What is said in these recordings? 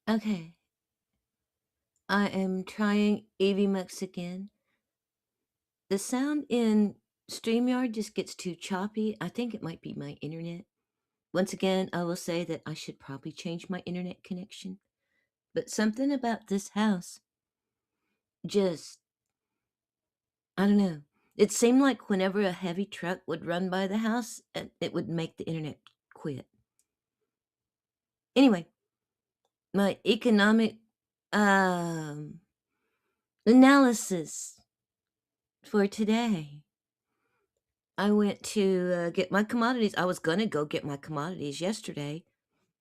Okay, I am trying AVMux again. The sound in StreamYard just gets too choppy. I think it might be my internet. Once again, I will say that I should probably change my internet connection. But something about this house just, I don't know. It seemed like whenever a heavy truck would run by the house, it would make the internet quit. Anyway, my economic um, analysis for today. I went to get my commodities. I was going to go get my commodities yesterday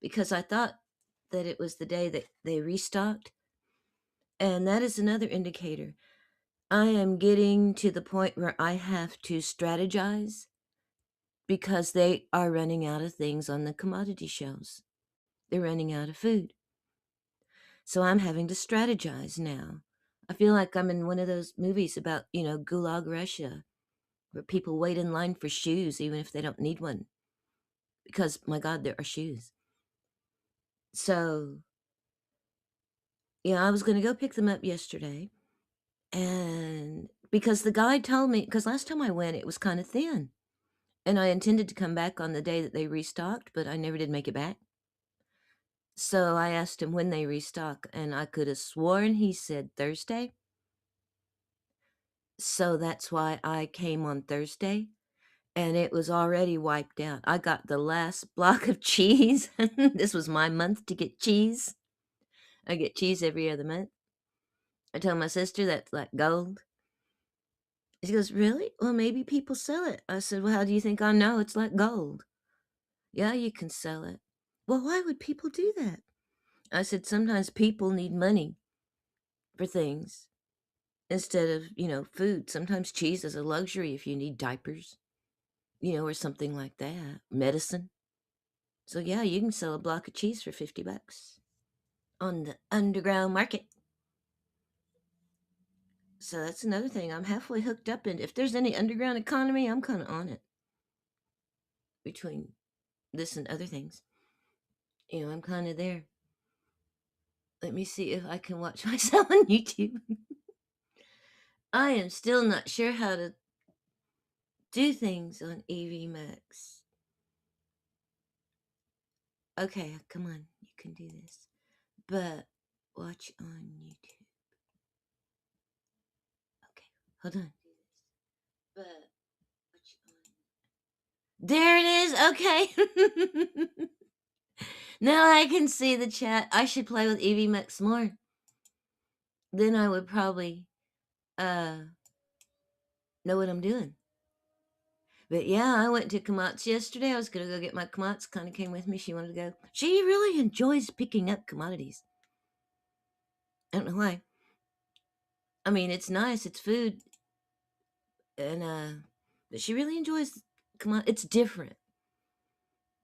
because I thought that it was the day that they restocked. And that is another indicator. I am getting to the point where I have to strategize because they are running out of things on the commodity shelves. They're running out of food. So I'm having to strategize now. I feel like I'm in one of those movies about, Gulag Russia, where people wait in line for shoes even if they don't need one. Because, my God, there are shoes. So, yeah, I was going to go pick them up yesterday. And because the guy told me, because last time I went, it was kind of thin. And I intended to come back on the day that they restocked, but I never did make it back. So I asked him when they restock, and I could have sworn he said Thursday. So that's why I came on Thursday, and it was already wiped out. I got the last block of cheese. This was my month to get cheese. I get cheese every other month. I told my sister that's like gold. She goes, "Really? Well, maybe people sell it." I said, "Well, how do you think I know it's like gold?" "Yeah, you can sell it." "Well, why would people do that?" I said, "Sometimes people need money for things instead of, food. Sometimes cheese is a luxury if you need diapers, or something like that, medicine. So, yeah, you can sell a block of cheese for $50 on the underground market." So that's another thing. I'm halfway hooked up, and if there's any underground economy, I'm kind of on it between this and other things. I'm kind of there. Let me see if I can watch myself on YouTube. I am still not sure how to do things on AV Max. Okay, come on, you can do this. But watch on YouTube. Okay, hold on. But watch on. There it is. Okay. Now I can see the chat. I should play with AV Max more. Then I would probably uh know what I'm doing. But yeah, I went to Kamat's yesterday. I was gonna go get my Kamat's. Kind of came with me. She wanted to go. She really enjoys picking up commodities. I don't know why. I mean, it's nice. It's food, and but she really enjoys. It's different.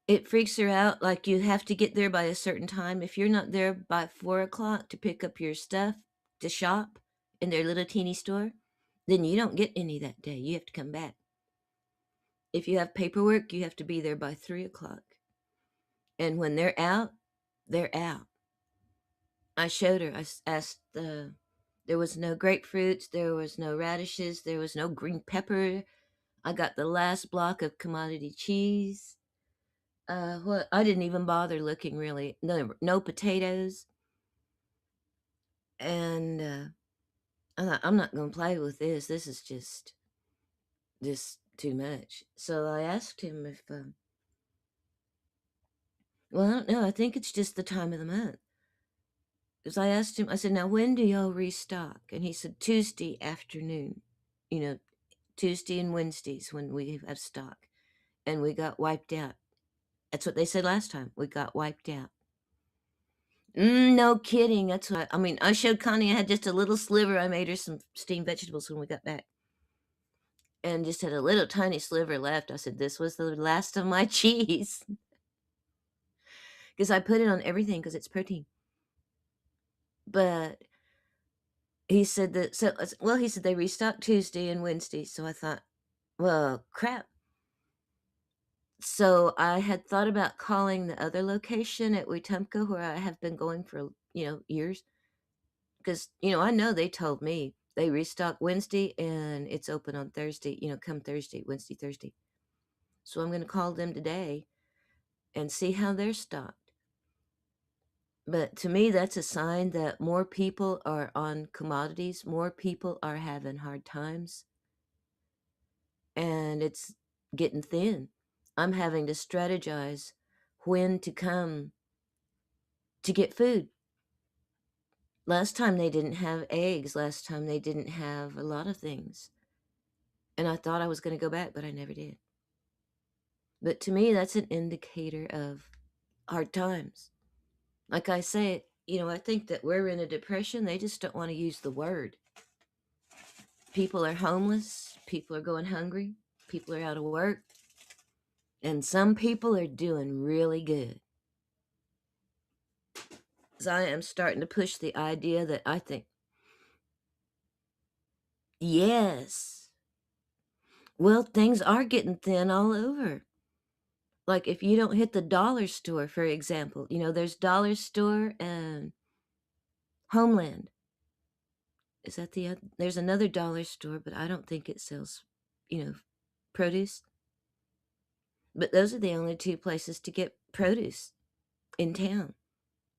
It freaks her out. Like you have to get there by a certain time. If you're not there by 4 o'clock to pick up your stuff to shop in their little teeny store, then you don't get any that day. You have to come back. If you have paperwork, you have to be there by 3 o'clock. And when they're out, they're out. I showed her. I asked. There was no grapefruits. There was no radishes. There was no green pepper. I got the last block of commodity cheese. What? I didn't even bother looking really. No potatoes. And I thought, I'm not going to play with this. This is just too much. So I asked him if. Well, I don't know. I think it's just the time of the month. Because I asked him, I said, "Now when do y'all restock?" And he said, "Tuesday afternoon. You know, Tuesday and Wednesdays when we have stock." And we got wiped out. That's what they said last time. We got wiped out. No kidding. That's what I mean. I showed Connie I had just a little sliver. I made her some steamed vegetables when we got back. And just had a little tiny sliver left. I said, "This was the last of my cheese." Because I put it on everything because it's protein. But he said that, so, well, he said they restocked Tuesday and Wednesday. So I thought, well, crap. So I had thought about calling the other location at Wetumpka where I have been going for, years. Because, I know they told me they restock Wednesday and it's open on Thursday, come Thursday, Wednesday, Thursday. So I'm going to call them today and see how they're stocked. But to me, that's a sign that more people are on commodities, more people are having hard times, and it's getting thin. I'm having to strategize when to come to get food. Last time they didn't have eggs, last time they didn't have a lot of things. And I thought I was going to go back, but I never did. But to me, that's an indicator of hard times. Like I say, I think that we're in a depression. They just don't want to use the word. People are homeless. People are going hungry. People are out of work. And some people are doing really good. So I am starting to push the idea that I think, yes, well, things are getting thin all over. Like if you don't hit the dollar store, for example, there's dollar store and Homeland. Is that there's another dollar store, but I don't think it sells, you know, produce. But those are the only two places to get produce in town,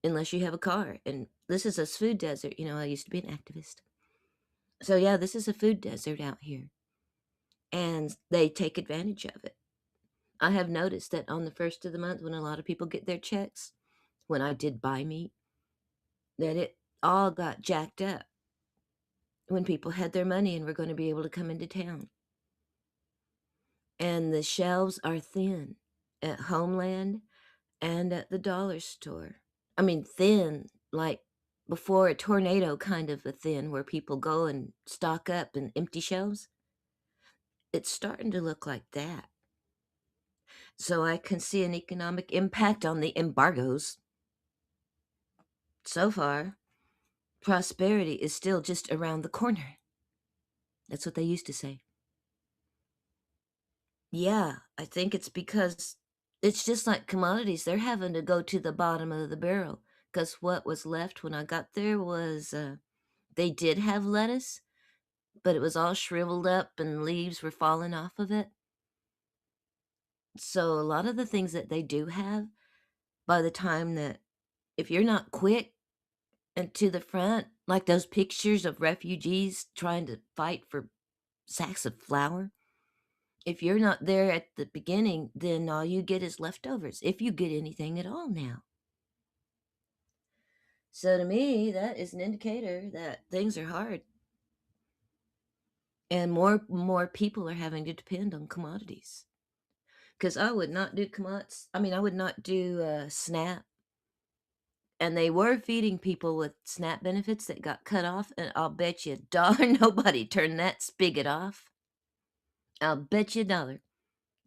unless you have a car. And this is a food desert. I used to be an activist. So yeah, this is a food desert out here. And they take advantage of it. I have noticed that on the first of the month when a lot of people get their checks, when I did buy meat, that it all got jacked up when people had their money and were going to be able to come into town. And the shelves are thin at Homeland and at the dollar store. I mean, thin, like before a tornado kind of a thin where people go and stock up and empty shelves. It's starting to look like that. So I can see an economic impact on the embargoes. So far, prosperity is still just around the corner. That's what they used to say. Yeah, I think it's because it's just like commodities. They're having to go to the bottom of the barrel because what was left when I got there was they did have lettuce, but it was all shriveled up and leaves were falling off of it. So a lot of the things that they do have, by the time that if you're not quick and to the front, like those pictures of refugees trying to fight for sacks of flour, if you're not there at the beginning, then all you get is leftovers, if you get anything at all now. So to me, that is an indicator that things are hard. And more people are having to depend on commodities. Because I would not do commodities. I mean, I would not do SNAP. And they were feeding people with SNAP benefits that got cut off. And I'll bet you a dollar nobody turned that spigot off. I'll bet you a dollar.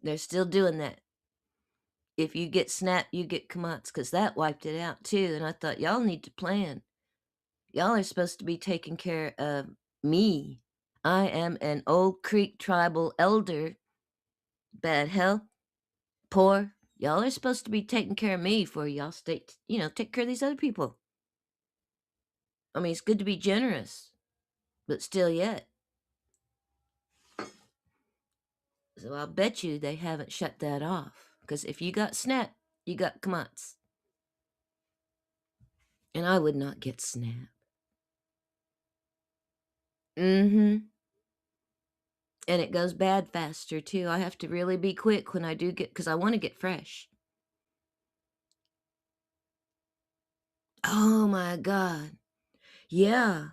They're still doing that. If you get SNAP, you get commodities. Because that wiped it out too. And I thought, y'all need to plan. Y'all are supposed to be taking care of me. I am an Old Creek tribal elder. Bad health, poor. Y'all are supposed to be taking care of me for y'all take care of these other people. I mean, it's good to be generous, but still yet. So I'll bet you they haven't shut that off. Because if you got SNAP, you got commodities. And I would not get SNAP. Mm-hmm. And it goes bad faster, too. I have to really be quick when I do get, because I want to get fresh. Oh my God. Yeah.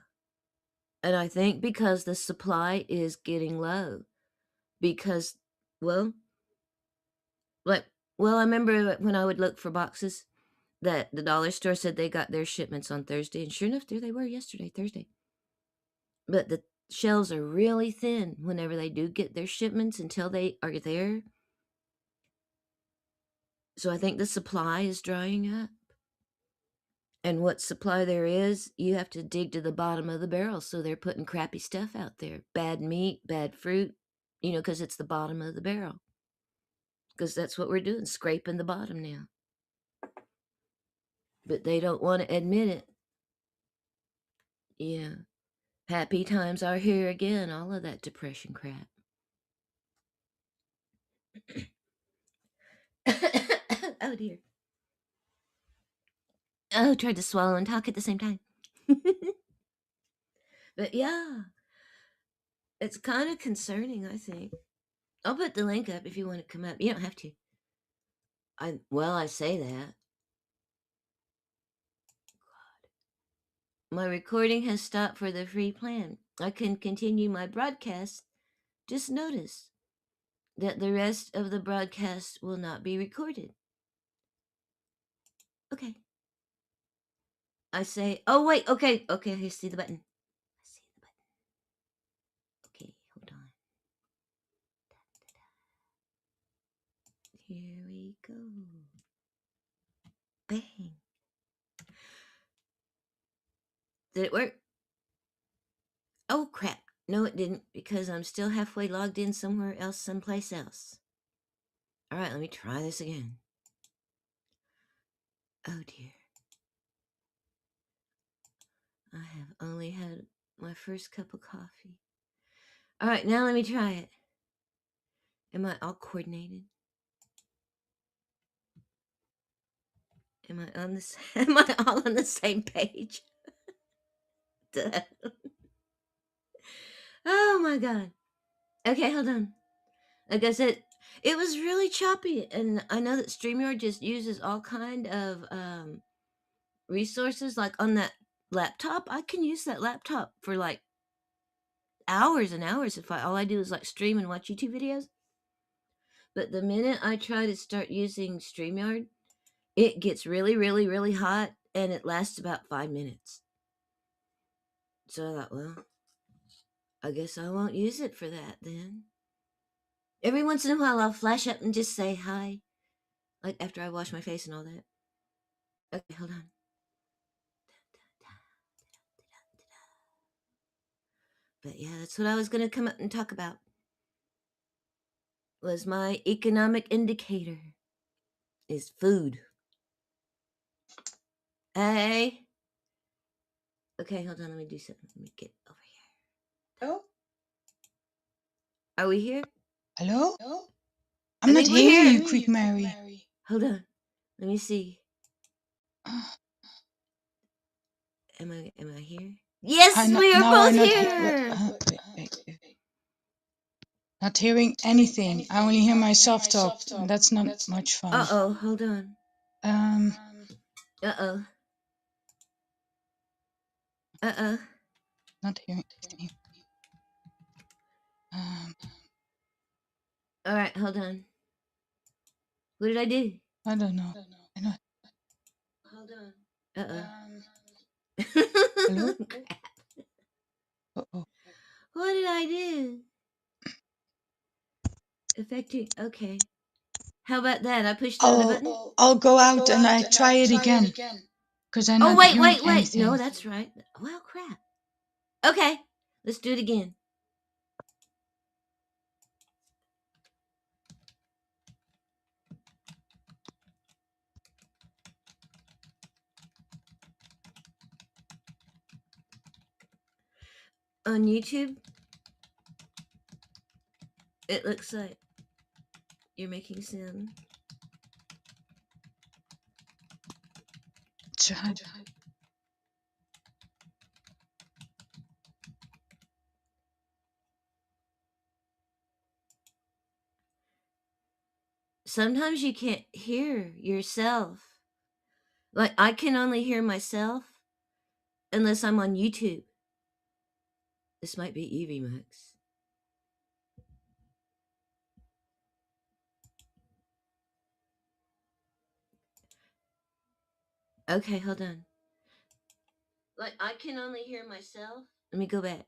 And I think because the supply is getting low. Because, well, like, well, I remember when I would look for boxes that the dollar store said they got their shipments on Thursday. And sure enough, there they were yesterday, Thursday. But the shelves are really thin whenever they do get their shipments until they are there. So I think the supply is drying up. And what supply there is, you have to dig to the bottom of the barrel. So they're putting crappy stuff out there. Bad meat, bad fruit, because it's the bottom of the barrel. because that's what we're doing, scraping the bottom now. But they don't want to admit it. Yeah. Happy times are here again, all of that depression crap. Oh dear. Oh, tried to swallow and talk at the same time. But yeah, it's kind of concerning, I think. I'll put the link up if you want to come up. You don't have to. I say that. My recording has stopped for the free plan. I can continue my broadcast. Just notice that the rest of the broadcast will not be recorded. Okay. I say, oh wait, okay, I see the button. I see the button. Okay, hold on. Here we go. Bang. Did it work? Oh crap. No, it didn't, because I'm still halfway logged in somewhere else, someplace else. All right, let me try this again. Oh dear. I have only had my first cup of coffee. All right, now let me try it. Am I all coordinated? Am I on this? Am I all on the same page? Duh. Oh my god. Okay, hold on. Like I said, it was really choppy, and I know that StreamYard just uses all kind of resources. Like on that laptop, I can use that laptop for like hours and hours if all I do is like stream and watch YouTube videos. But the minute I try to start using StreamYard, it gets really, really, really hot, and it lasts about 5 minutes. So I thought, well, I guess I won't use it for that then. Every once in a while, I'll flash up and just say hi, like after I wash my face and all that. Okay, hold on. But yeah, that's what I was going to come up and talk about. Was my economic indicator is food. Hey. Okay, hold on. Let me do something. Let me get over here. Hello? Are we here? Hello? I I'm not think we're hearing here. you, Quick Mary. Hold on. Let me see. Ah, Am I here? Yes, we are now both I'm not here. wait. Not hearing anything. I only hear myself talk. That's not much fun. Uh-oh, hold on. Um, Uh-oh. Uh-oh. not hearing anything. Um, All right, hold on. What did I do? I don't know. I know. Hold on. Uh-oh. Hello? Crap. Uh-oh. What did I do? Affecting. Okay. How about that? I pushed the other button. I'll go out and I try it again. Because I'm Oh, not wait, hearing wait, wait. anything. No, that's right. Well, crap. Okay, let's do it again. On YouTube, it looks like you're making sound. Try. Sometimes you can't hear yourself. Like, I can only hear myself unless I'm on YouTube. This might be Evie Max. Okay, hold on. Like, I can only hear myself. Let me go back.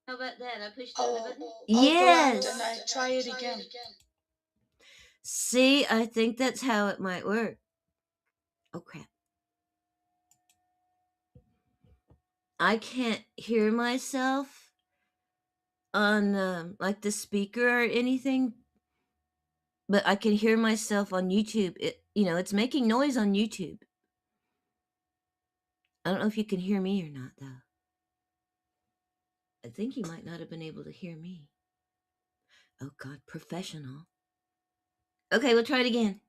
How about that? I pushed the other button. Yes. And I try it again. See, I think that's how it might work. Oh crap. I can't hear myself on like the speaker or anything, but I can hear myself on YouTube. It's making noise on YouTube. I don't know if you can hear me or not, though. I think you might not have been able to hear me. Oh, God, professional. Okay, we'll try it again.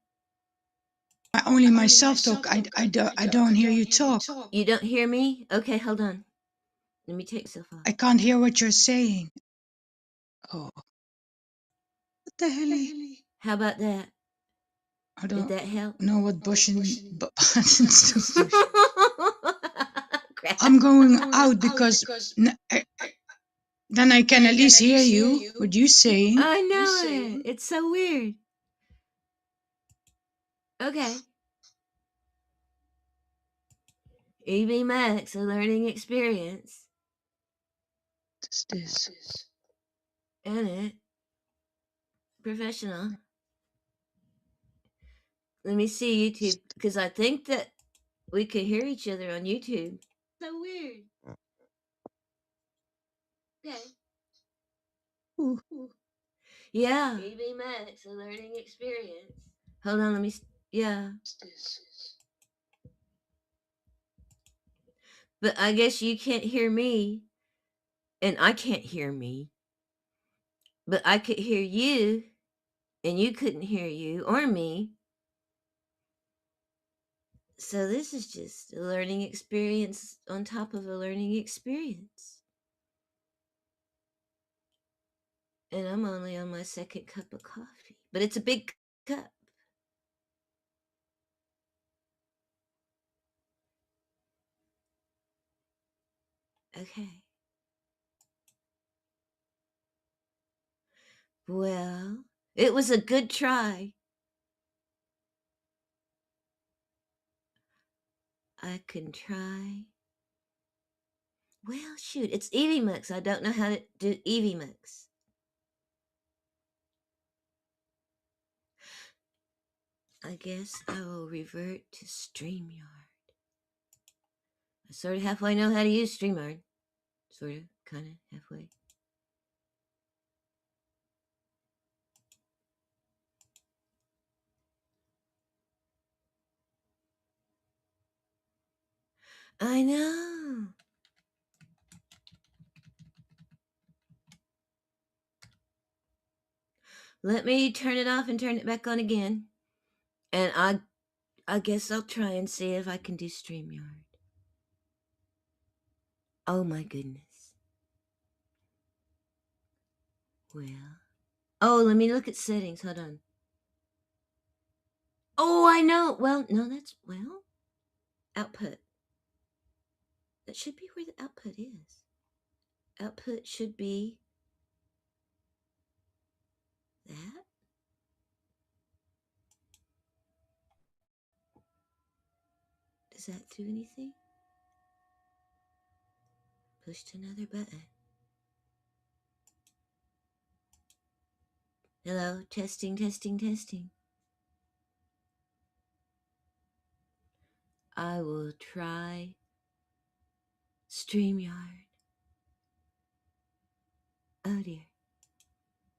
I only myself talk. I don't hear you talk. You don't hear me? Okay, hold on. Let me take myself off. I can't hear what you're saying. Oh, what the hell? How about that? I Did don't that help? know what buttons do. Crap. I'm going out because then I can at least hear you, what you saying. I know it. It's so weird. Okay. EV Max, a learning experience. What's this? And it. Professional. Let me see YouTube, because I think that we could hear each other on YouTube. So weird. Okay. Ooh. Yeah. EV Max, a learning experience. Hold on, let me. Yeah. But I guess you can't hear me, and I can't hear me. But I could hear you, and you couldn't hear you or me. So this is just a learning experience on top of a learning experience. And I'm only on my second cup of coffee, but it's a big cup. Okay. Well, it was a good try. I can try. Well, shoot, it's Eevee Mix. I don't know how to do Eevee Mix. I guess I will revert to StreamYard. I sort of halfway know how to use StreamYard. Sort of, kind of, halfway. I know. Let me turn it off and turn it back on again. And I guess I'll try and see if I can do StreamYard. Oh my goodness. Well. Oh, let me look at settings. Hold on. Oh, I know. Well, no, output. That should be where the output is. Output should be that. Does that do anything? Pushed another button. Hello, testing, testing, testing. I will try StreamYard. Oh dear.